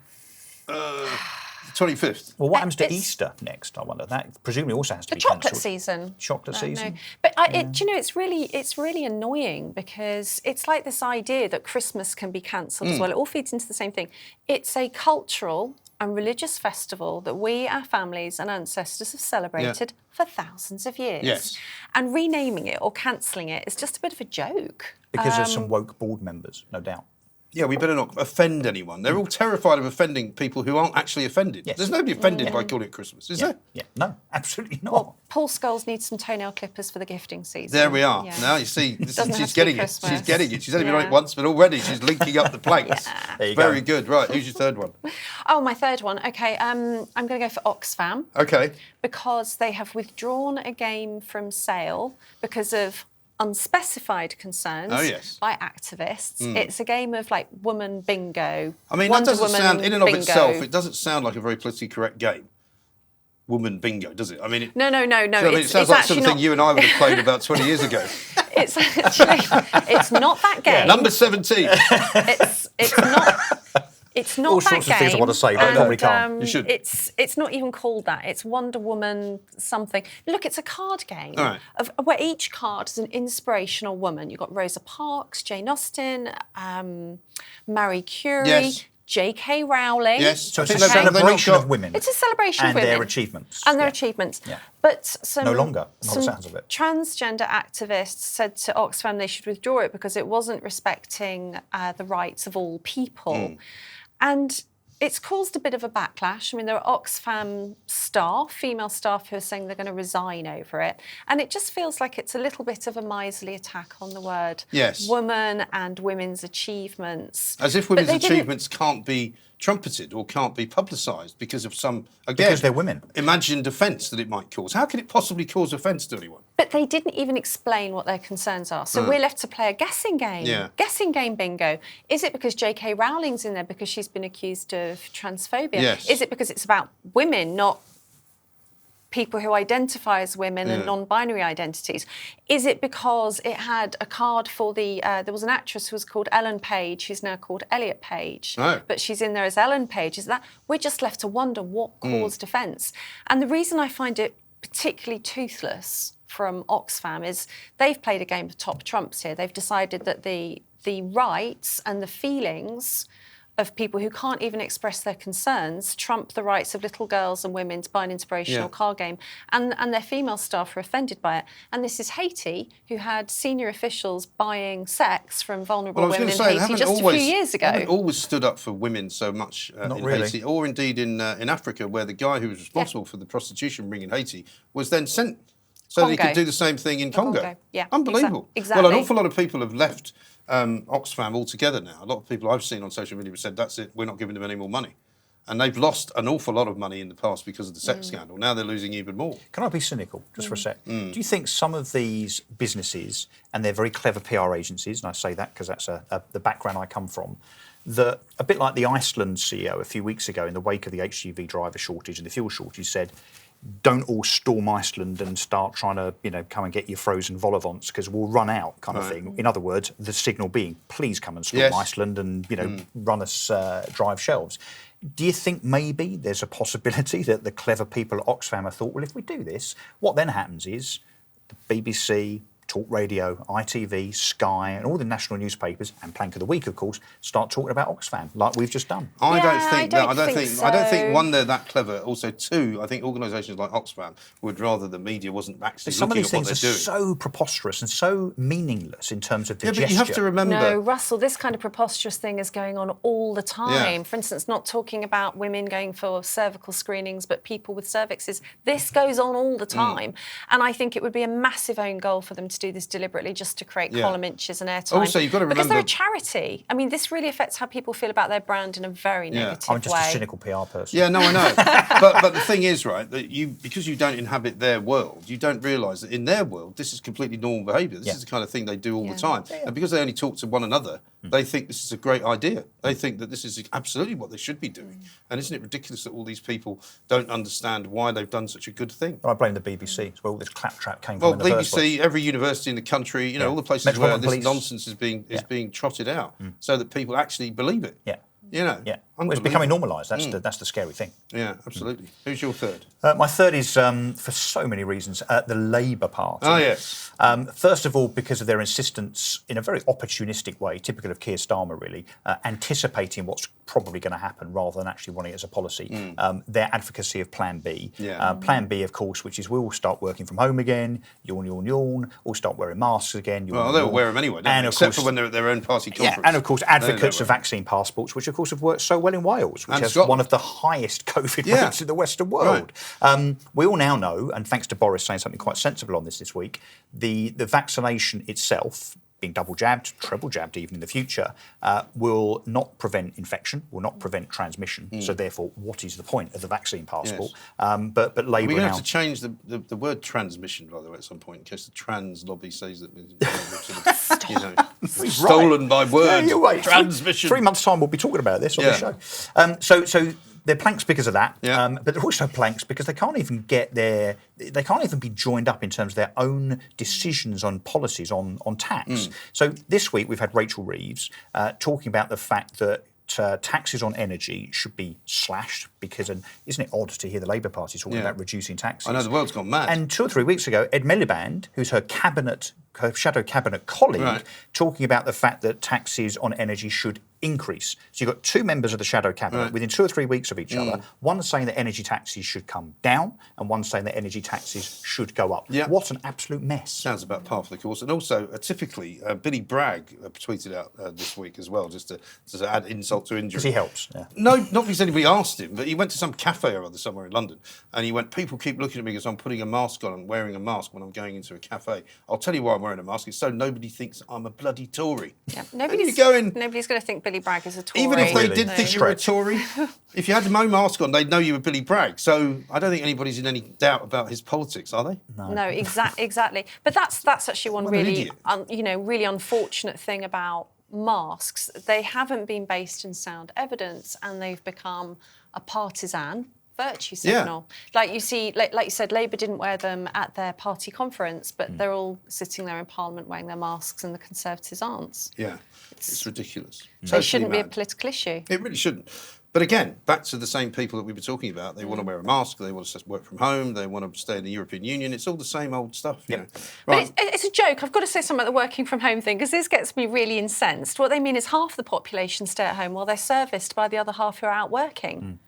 25th. Well, what happens to It's- Easter next? I wonder. That presumably also has to The be chocolate cancelled. season. Chocolate No. season. But do you know, it's really annoying because it's like this idea that Christmas can be cancelled as well. It all feeds into the same thing. It's a cultural and religious festival that we, our families and ancestors have celebrated for thousands of years. Yes. And renaming it or cancelling it is just a bit of a joke. Because of some woke board members, no doubt. Yeah, we better not offend anyone. They're all terrified of offending people who aren't actually offended. Yes. There's nobody offended by calling it Christmas, is there? Yeah. No, absolutely not. Well, Paul Scholes needs some toenail clippers for the gifting season. There we are. Yeah. Now you see, Doesn't have she's to be getting it. Christmas. She's getting it. She's only been on Yeah. it once, but already she's linking up the planks. There you Very go. good. Right, who's your third one? Oh, my third one. Okay, I'm going to go for Oxfam. Okay. Because they have withdrawn a game from sale because of unspecified concerns Oh, yes. by activists. It's a game of like woman bingo. I mean, Wonder that doesn't Woman sound, in and of bingo. itself, it doesn't sound like a very politically correct game. Woman bingo, does it? I mean, No. I mean, it It's sounds like actually something not, you and I would have played about 20 years ago. It's actually it's not that game. Number 17. It's not All that sorts game. of things I want to say, but I and, probably can't. You should. It's not even called that. It's Wonder Woman something. Look, it's a card game All right. where each card is an inspirational woman. You've got Rosa Parks, Jane Austen, Marie Curie, Yes. J.K. Rowling. Yes. So I it's a think they've not celebration got- of women. It's a celebration and of women. their achievements. And their Yeah. achievements. Yeah. But some, No longer, by the some sounds of it. transgender activists said to Oxfam they should withdraw it because it wasn't respecting the rights of all people. And it's caused a bit of a backlash. I mean, there are Oxfam staff, female staff, who are saying they're going to resign over it. And it just feels like it's a little bit of a miserly attack on the word Yes. woman and women's achievements. As if But women's they didn't- achievements can't be trumpeted or can't be publicised because of some, again, Because they're women. imagined offence that it might cause. How can it possibly cause offence to anyone? But they didn't even explain what their concerns are. So we're left to play a guessing game. Yeah. Guessing game bingo. Is it because J.K. Rowling's in there because she's been accused of transphobia? Yes. Is it because it's about women, not people who identify as women and non-binary identities? Is it because it had a card for the... there was an actress who was called Ellen Page, who's now called Elliot Page. Oh. But she's in there as Ellen Page. Is that... We're just left to wonder what caused offence. And the reason I find it particularly toothless from Oxfam is they've played a game of top trumps here. They've decided that the rights and the feelings of people who can't even express their concerns trump the rights of little girls and women to buy an inspirational card game, and their female staff are offended by it. And this is Haiti, who had senior officials buying sex from vulnerable Well, I was women going in to say, Haiti just a few years ago. haven't always stood up for women so much Not in really. Haiti, or indeed in Africa, where the guy who was responsible for the prostitution ring in Haiti was then sent so that he Congo. could do the same thing in Congo. Congo, yeah, Unbelievable. exactly. Well, an awful lot of people have left Oxfam altogether now. A lot of people I've seen on social media have said, that's it, we're not giving them any more money. And they've lost an awful lot of money in the past because of the sex scandal. Now they're losing even more. Can I be cynical just for a sec? Do you think some of these businesses, and they're very clever PR agencies, and I say that because that's the background I come from, that a bit like the Iceland CEO a few weeks ago in the wake of the HGV driver shortage and the fuel shortage said, don't all storm Iceland and start trying to, come and get your frozen vol au vents because we'll run out, kind of thing. In other words, the signal being, please come and storm Iceland and, run us drive shelves. Do you think maybe there's a possibility that the clever people at Oxfam have thought, well, if we do this, what then happens is the BBC, Talk Radio, ITV, Sky, and all the national newspapers, and Plank of the Week, of course, start talking about Oxfam like we've just done. I don't think one, they're that clever. Also, two, I think organisations like Oxfam would rather the media wasn't actually looking at what they're doing. Some of these things are so preposterous and so meaningless in terms of the gesture. But you have to remember. No, Russell, this kind of preposterous thing is going on all the time. For instance, not talking about women going for cervical screenings, but people with cervixes. This goes on all the time, and I think it would be a massive own goal for them to do this deliberately just to create column inches and airtime. Also, you've got to remember, because they're a charity. I mean, this really affects how people feel about their brand in a very negative way. I'm just a cynical PR person. Yeah, no, I know. but the thing is, right, that because you don't inhabit their world, you don't realise that in their world this is completely normal behaviour. This is the kind of thing they do all the time. And because they only talk to one another, they think this is a great idea. They think that this is absolutely what they should be doing. And isn't it ridiculous that all these people don't understand why they've done such a good thing? Well, I blame the BBC as well. All this claptrap came from in the first place. BBC, every university in the country, all the places where this nonsense is being trotted out, so that people actually believe it. Well, it's becoming normalised. That's the scary thing. Yeah, absolutely. Who's your third? My third is, for so many reasons, the Labour Party. Oh, yes. First of all, because of their insistence, in a very opportunistic way, typical of Keir Starmer, really, anticipating what's probably going to happen rather than actually wanting it as a policy. Their advocacy of Plan B. Plan B, of course, which is we'll start working from home again, yawn, yawn, yawn, we'll start wearing masks again. Well, they'll wear them anyway, don't they? Except for when they're at their own party conference. And, of course, advocates of vaccine passports, which, of course, have worked so well in Wales, which has one of the highest COVID rates in the Western world. Right. We all now know, and thanks to Boris saying something quite sensible on this week, the vaccination itself, being double jabbed, treble jabbed even in the future, will not prevent infection, will not prevent transmission. So therefore, what is the point of the vaccine passport? But Labour We're going to now... have to change the word transmission, by the way, at some point, in case the trans lobby says that we've stolen by word transmission. 3 months' time, we'll be talking about this on the show. So they're planks because of that, but they're also planks because they can't even be joined up in terms of their own decisions on policies on tax. So this week we've had Rachel Reeves talking about the fact that taxes on energy should be slashed because, and isn't it odd to hear the Labour Party talking about reducing taxes? I know, the world's gone mad. And 2 or 3 weeks ago, Ed Miliband, who's her shadow cabinet colleague, talking about the fact that taxes on energy should increase. So you've got 2 members of the shadow cabinet within 2 or 3 weeks of each other, one saying that energy taxes should come down and one saying that energy taxes should go up. What an absolute mess. Sounds about par for the course. And also, typically, Billy Bragg tweeted out this week as well, just to add insult to injury. Because he helps. No, not because anybody asked him, but he went to some cafe or other somewhere in London and he went, people keep looking at me because I'm putting a mask on and wearing a mask when I'm going into a cafe. I'll tell you why I'm wearing a mask. It's so nobody thinks I'm a bloody Tory. Nobody's going to think Billy Bragg is a Tory. Even if they did think you were a Tory, if you had no mask on, they'd know you were Billy Bragg. So I don't think anybody's in any doubt about his politics, are they? No, exactly. But that's actually one really, really unfortunate thing about masks. They haven't been based in sound evidence, and they've become a partisan virtue signal. Like you said, Labour didn't wear them at their party conference, but they're all sitting there in Parliament wearing their masks, and the Conservatives aren't. Yeah, it's ridiculous. They shouldn't be a political issue. It really shouldn't. But again, back to the same people that we were talking about. They want to wear a mask. They want to work from home. They want to stay in the European Union. It's all the same old stuff. You know. Right. But it's a joke. I've got to say something about the working from home thing, because this gets me really incensed. What they mean is half the population stay at home while they're serviced by the other half who are out working.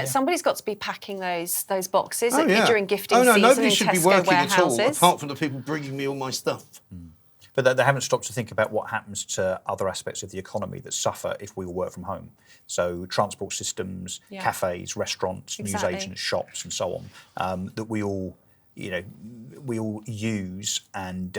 Somebody's got to be packing those boxes during gifting season nobody in should Tesco be working warehouses. at all, apart from the people bringing me all my stuff. But they haven't stopped to think about what happens to other aspects of the economy that suffer if we all work from home. So transport systems, cafes, restaurants, newsagents, shops and so on, that we all we all use and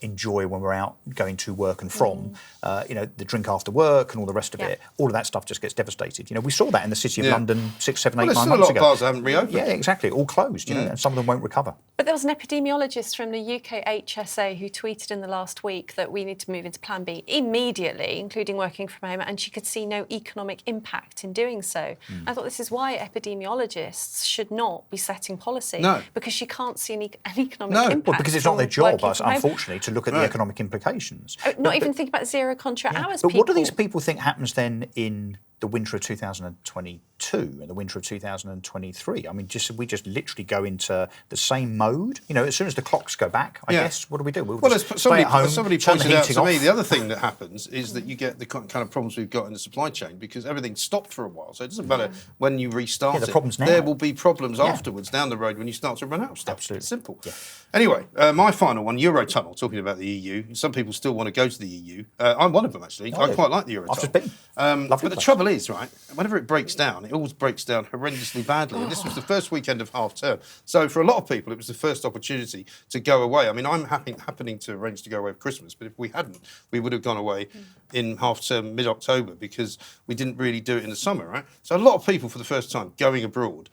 enjoy when we're out going to work and from, the drink after work and all the rest of it. All of that stuff just gets devastated. We saw that in the City of London 6, 7, 8, 9 months ago. There's still a lot of bars that haven't reopened. Yeah, exactly. All closed, and some of them won't recover. But there was an epidemiologist from the UK HSA who tweeted in the last week that we need to move into Plan B immediately, including working from home, and she could see no economic impact in doing so. I thought this is why epidemiologists should not be setting policy. No. Because she can't see an economic impact. Well, because it's not their job, unfortunately, unfortunately, to look at the economic implications. Not even think about zero contract hours. But what do these people think happens then in the winter of 2022 and the winter of 2023? I mean, we just literally go into the same mode. As soon as the clocks go back, I guess, what do? We'll just stay at home, somebody turn the pointed out heating to me, off. the other thing that happens is that you get the kind of problems we've got in the supply chain because everything stopped for a while. So it doesn't matter when you restart the it. problems now. There will be problems afterwards down the road when you start to run out of stuff. Absolutely. It's simple. Yeah. Anyway, my final one, Eurotunnel, talking about the EU. Some people still want to go to the EU. I'm one of them, actually. I quite like the Eurotunnel. I've just been. But the trouble is, right, whenever it breaks down, it always breaks down horrendously badly. And this was the first weekend of half term. So for a lot of people, it was the first opportunity to go away. I mean, I'm happening to arrange to go away for Christmas, but if we hadn't, we would have gone away in half term, mid-October, because we didn't really do it in the summer, right? So a lot of people, for the first time, going abroad,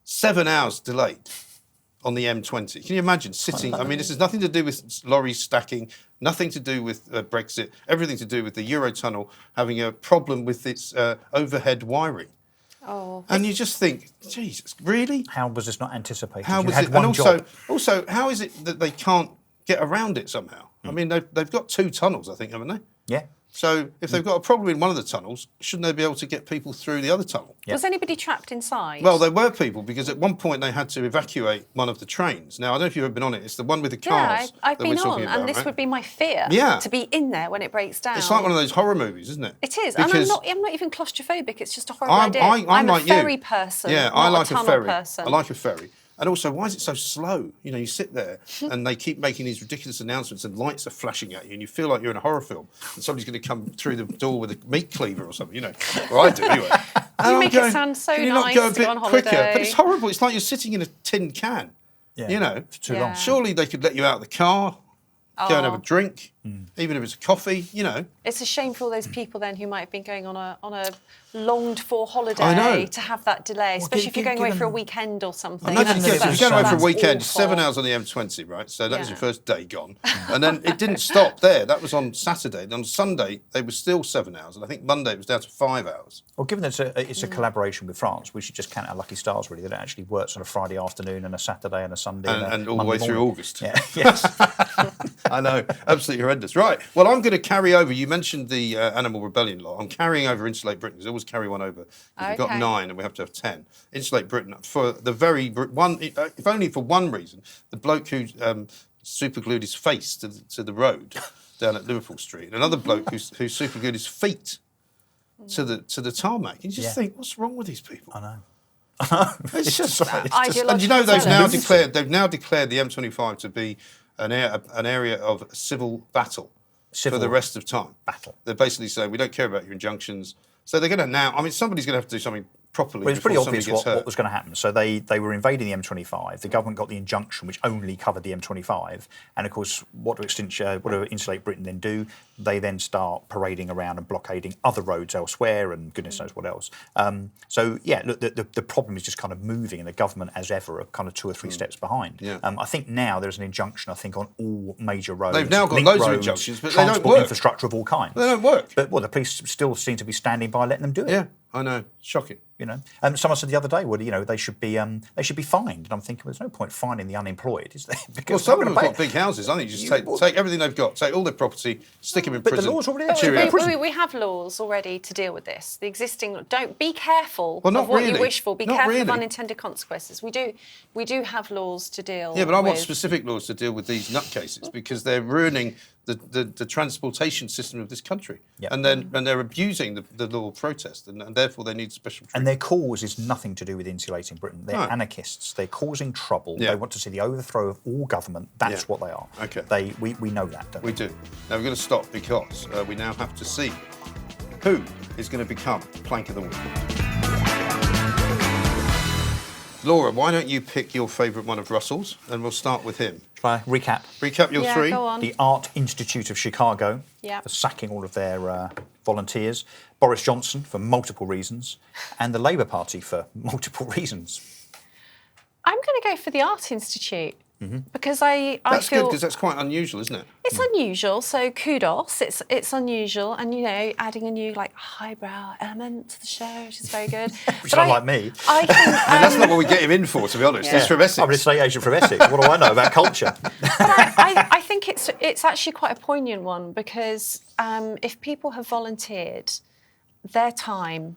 7 hours delayed on the M20. Can you imagine sitting? I mean, this has nothing to do with lorries stacking, nothing to do with Brexit, everything to do with the Eurotunnel having a problem with its overhead wiring. Oh. And you just think, Jesus, really? How was this not anticipated? How was it? And also, how is it that they can't get around it somehow? I mean, they've got 2 tunnels, I think, haven't they? Yeah. So if they've got a problem in one of the tunnels, shouldn't they be able to get people through the other tunnel? Yeah. Was anybody trapped inside? Well, there were people because at one point they had to evacuate one of the trains. Now, I don't know if you've ever been on it. It's the one with the cars. Yeah, I've that been we're talking on, about, and this right? would be my fear. Yeah. To be in there when it breaks down. It's like one of those horror movies, isn't it? It is, Because and I'm not even claustrophobic. It's just a horrible idea. I'm like a ferry you. person. Yeah, not I like a tunnel ferry. person. I like a ferry. And also, why is it so slow? You sit there and they keep making these ridiculous announcements and lights are flashing at you and you feel like you're in a horror film and somebody's going to come through the door with a meat cleaver or something, Or I do, anyway. You make it sound so can you nice not go a to bit go on quicker? holiday? But it's horrible. It's like you're sitting in a tin can. Yeah. It's too long. Surely they could let you out of the car, go and have a drink, even if it's a coffee, It's a shame for all those people then who might have been going on a longed-for holiday I know. to have that delay, especially if you're going away for a weekend or something. Imagine Given if that you're it going away for a That's weekend, it's awful. 7 hours on the M20, right? So that was Yeah. your first day gone. And then it didn't stop there. That was on Saturday. And on Sunday, they were still 7 hours. And I think Monday it was down to 5 hours. Well, given that it's a collaboration with France, we should just count our lucky stars, really, that it actually works on a Friday afternoon and a Saturday and a Sunday And all the Monday way through morning. August. Yeah. Yes. I know, absolutely horrendous. Right, well, I'm going to carry over. You mentioned the Animal Rebellion law. I'm carrying over Insulate Britain. Because I always carry one over. We've got 9 and we have to have 10. Insulate Britain for the very one, if only for one reason. The bloke who superglued his face to the road down at Liverpool Street. And another bloke who superglued his feet to the tarmac. And you just think, what's wrong with these people? I know. It's just, Ideological and they've zealous. now declared the M25 to be an area of civil battle for the rest of time. Battle. They're basically saying we don't care about your injunctions. So they're going to now. I mean, somebody's going to have to do something properly. Well, it's pretty before obvious somebody gets hurt. what was going to happen. So they were invading the M25. The government got the injunction, which only covered the M25. And of course, what do Insulate Britain then do? They then start parading around and blockading other roads elsewhere, and goodness knows what else. So yeah, look, the problem is just kind of moving, and the government, as ever, are kind of 2 or 3 steps behind. Yeah. I think now there's an injunction. I think on all major roads. They've now got link loads of roads, injunctions, but they don't transport work. infrastructure of all kinds. They don't work. But the police still seem to be standing by, letting them do it. Yeah, I know. Shocking. Someone said the other day, well, they should be fined. And I'm thinking, well, there's no point fining the unemployed, is there? Because Well, some of them they're have got gonna big houses. I think you just take everything they've got, take all their property, stick them in But prison. the law's already there. Cheerio. We have laws already to deal with this. The existing, don't be careful Well, not of what really. you wish for. Be Not careful of really. unintended consequences. We do have laws to deal. Yeah, but I want with. specific laws to deal with these nutcases because they're ruining the transportation system of this country, Yep. and they're abusing the law of protest, and therefore they need special treatment. And their cause is nothing to do with insulating Britain. They're anarchists. They're causing trouble. Yeah. They want to see the overthrow of all government. That's Yeah. what they are. Okay. We know that, don't we? We do. Now we're going to stop because we now have to see who is going to become Plank of the Week. Laura, why don't you pick your favourite one of Russell's, and we'll start with him. Shall I recap? Recap your three. Go on. The Art Institute of Chicago for sacking all of their volunteers, Boris Johnson for multiple reasons, and the Labour Party for multiple reasons. I'm going to go for the Art Institute. Because I That's feel good, because that's quite unusual, isn't it? it's unusual. So kudos. It's unusual, and adding a new highbrow element to the show, which is very good. Which I like me. I think That's not what we get him in for, to be honest. He's from Essex. I'm an estate agent from Essex. What do I know about culture? But I think it's actually quite a poignant one because if people have volunteered their time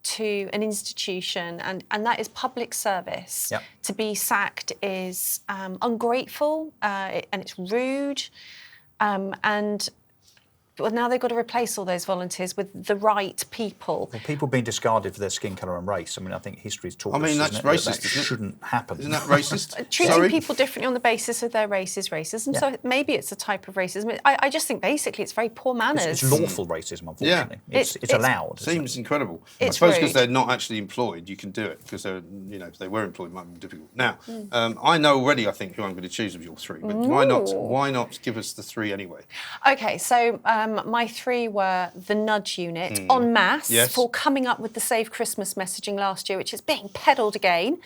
to an institution and that is public service, to be sacked is ungrateful and it's rude, and now they've got to replace all those volunteers with the right people. Well, people being discarded for their skin colour and race. I mean, I think history's taught us, that's isn't it, racist, that isn't it? shouldn't happen. Isn't that racist? Treating people differently on the basis of their race is racism. So maybe it's a type of racism. I just think basically it's very poor manners. It's lawful racism, unfortunately. Yeah. It's allowed. Seems incredible. I It's suppose because rude. they're not actually employed, you can do it because they're, if they were employed, it might be more difficult. Now, I know already, I think, who I'm going to choose of your three, but why not give us the three anyway? Okay, so my three were the Nudge Unit en masse for coming up with the Save Christmas messaging last year, which is being peddled again,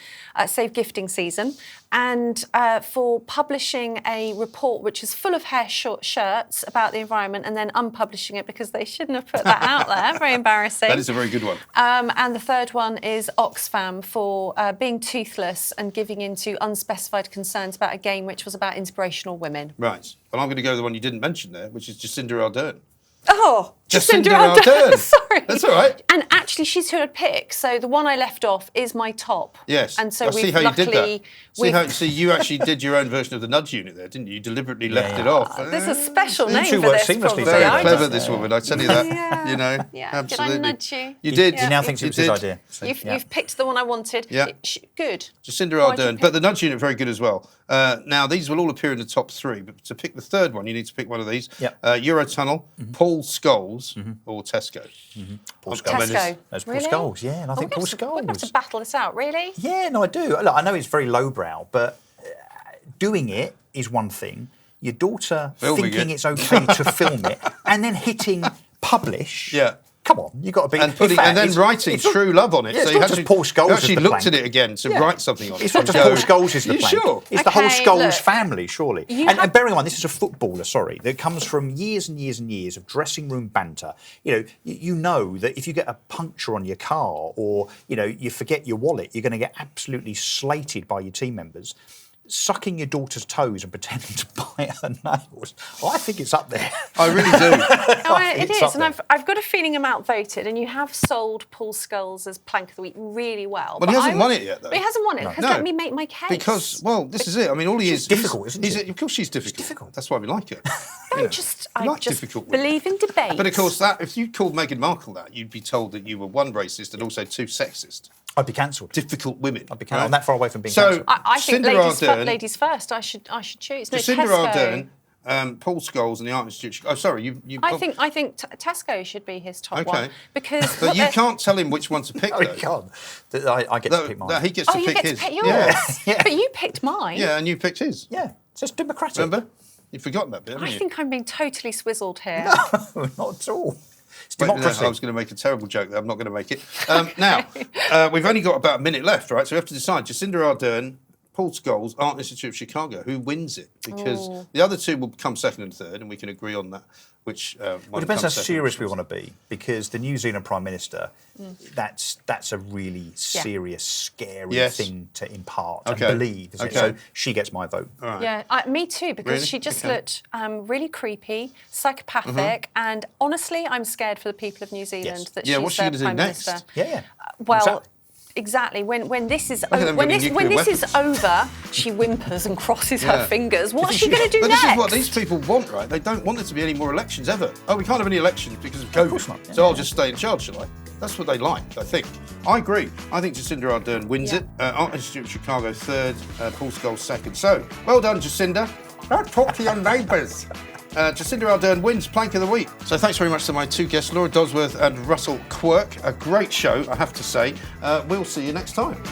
Save Gifting season, and for publishing a report which is full of hair short shirts about the environment and then unpublishing it because they shouldn't have put that out there. Very embarrassing. That is a very good one. And the third one is Oxfam for being toothless and giving into unspecified concerns about a game which was about inspirational women. Right. Well, I'm going to go with the one you didn't mention there, which is Jacinda Ardern. Oh, Jacinda Ardern. Sorry. That's all right. And actually, she's who I'd pick. So the one I left off is my top. Yes. And so I see we've how you did luckily... that. See, you actually did your own version of the Nudge Unit there, didn't you? You deliberately left it off. There's a special You name two for work this, seamlessly probably. Very together. clever, this woman, I tell you that. Yeah. Absolutely. Did I nudge you? You did. He now thinks it was his idea. So, You've picked the one I wanted. Yeah. Good. Jacinda Why'd you Ardern, pick- but the Nudge Unit very good as well. Now these will all appear in the top three, but to pick the third one, you need to pick one of these. Yep. Eurotunnel, Paul Scholes, or Tesco. Paul Tesco. That's Paul Really? Scholes, yeah, and I think Paul We're going to have to Scholes. battle this out, really? Yeah, no, I do. Look, I know it's very lowbrow, but doing it is one thing. Your daughter Filming thinking it. it's okay to film it and then hitting publish. Yeah. Come on, you've got to be. And in fact, then it's- writing it's not- true love on it. Yeah, it's you not just Paul Scholes you as actually the looked plank. at it again to Yeah. write something on it. It's not and just go, Paul Scholes is the you plank. sure? It's the whole Okay, Scholes look. family, surely. And bearing in mind, this is a footballer, sorry, that comes from years and years and years of dressing room banter. You know that if you get a puncture on your car or, you forget your wallet, you're going to get absolutely slated by your team members. Sucking your daughter's toes and pretending to bite her nails, I think it's up there. I really do. Oh, it It's is, up and there. I've got a feeling I'm outvoted, and you have sold Paul Scholes as Plank of the Week really well. But he hasn't won it yet, though. But he hasn't won it, because No. let me make my case. Because, well, this is it. I mean, all he is... difficult, isn't she? Of course she's difficult. difficult. That's why we like her. I You just like difficult women. believe in debate. But of course, if you called Meghan Markle that, you'd be told that you were one racist and also two sexist. I'd be cancelled. Difficult women. I'd be cancelled. I'm that far away from being So, cancelled. I think Jacinda ladies first. I should choose. No, Jacinda Tesco. Ardern, Paul Scholes, and the Art Institute. Oh, sorry, you. I think Tesco should be his top Okay. one because. But you can't tell him which one to pick. No, you can't. I get to pick mine. No, he gets to you pick get his. to pick yours. Yeah. But you picked mine. Yeah, and you picked his. Yeah, so it's democratic. Remember? You've forgotten that bit, haven't I you? think I'm being totally swizzled here. No, not at all. It's Wait, no, democracy. I was going to make a terrible joke there. I'm not going to make it. Now, we've only got about a minute left, right? So we have to decide. Jacinda Ardern, Paul Scholes, Art Institute of Chicago. Who wins it? Because the other two will come second and third, and we can agree on that. Which one It depends how comes second serious and we which want to be, because the New Zealand Prime Minister, that's a really serious, scary thing to impart and believe. Isn't it? So she gets my vote. Right. Yeah, me too, because Really? she just Okay. looked really creepy, psychopathic, and honestly, I'm scared for the people of New Zealand Yes. that Yeah, she's what's she their gonna do Prime next? Minister. Yeah. Well, exactly. When this is at them when getting this nuclear is over, she whimpers and crosses her fingers. What's she going to do But next? this is what these people want, right? They don't want there to be any more elections ever. Oh, we can't have any elections because of COVID. course not. Yeah. So I'll just stay in charge, shall I? That's what they like, I think. I agree. I think Jacinda Ardern wins it. Art Institute of Chicago third, Paul Scholes second. So, well done, Jacinda. Don't talk to your neighbours. Jacinda Ardern wins Plank of the Week. So thanks very much to my two guests, Laura Dodsworth and Russell Quirk. A great show, I have to say. We'll see you next time.